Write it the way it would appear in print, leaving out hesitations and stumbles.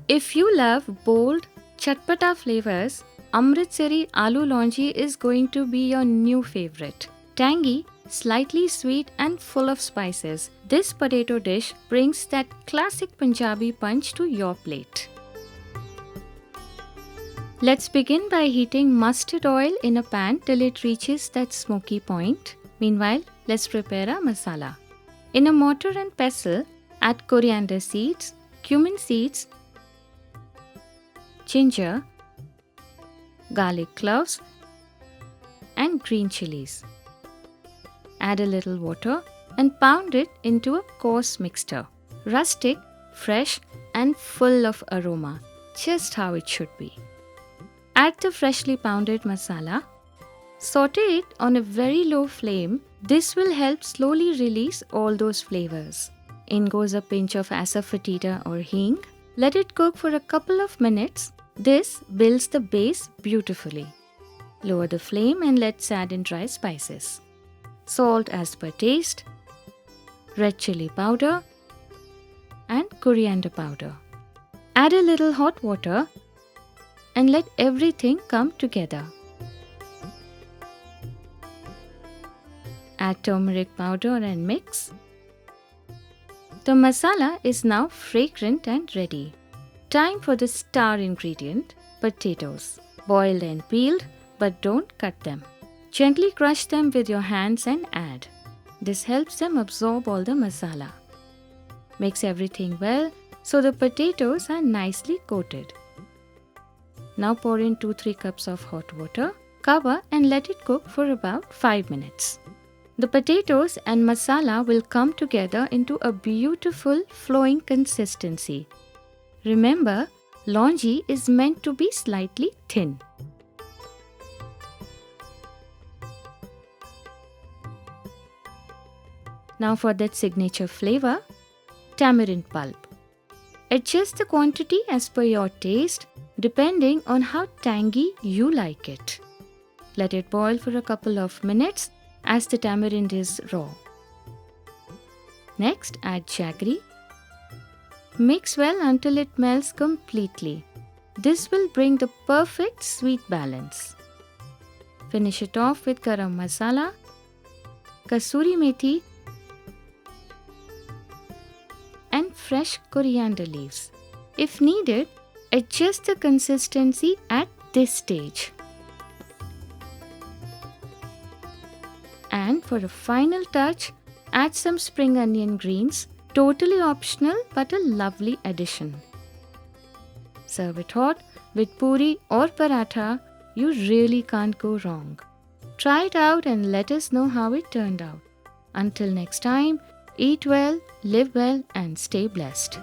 If you love bold, chatpata flavors, Amritsari Aloo Launji is going to be your new favorite. Tangy, slightly sweet and full of spices, this potato dish brings that classic Punjabi punch to your plate. Let's begin by heating mustard oil in a pan till it reaches that smoky point. Meanwhile, let's prepare a masala. In a mortar and pestle, add coriander seeds, cumin seeds, ginger, garlic cloves, and green chilies. Add a little water and pound it into a coarse mixture. Rustic, fresh, and full of aroma, just how it should be. Add the freshly pounded masala. Saute it on a very low flame. This will help slowly release all those flavors. In goes a pinch of asafoetida or hing. Let it cook for a couple of minutes. This builds the base beautifully. Lower the flame and let's add in dry spices. Salt as per taste, red chili powder, and coriander powder. Add a little hot water and let everything come together. Add turmeric powder and mix. The masala is now fragrant and ready. Time for the star ingredient, potatoes. Boiled and peeled, but don't cut them. Gently crush them with your hands and add. This helps them absorb all the masala. Mix everything well so the potatoes are nicely coated. Now pour in 2-3 cups of hot water. Cover and let it cook for about 5 minutes. The potatoes and masala will come together into a beautiful flowing consistency. Remember, launji is meant to be slightly thin. Now for that signature flavor, tamarind pulp. Adjust the quantity as per your taste, depending on how tangy you like it. Let it boil for a couple of minutes as the tamarind is raw. Next, add jaggery. Mix well until it melts completely. This will bring the perfect sweet balance. Finish it off with garam masala, kasuri methi, and fresh coriander leaves. If needed, adjust the consistency at this stage. And for a final touch, add some spring onion greens. Totally optional but a lovely addition. Serve it hot with puri or paratha. You really can't go wrong. Try it out and let us know how it turned out. Until next time, eat well, live well, and stay blessed.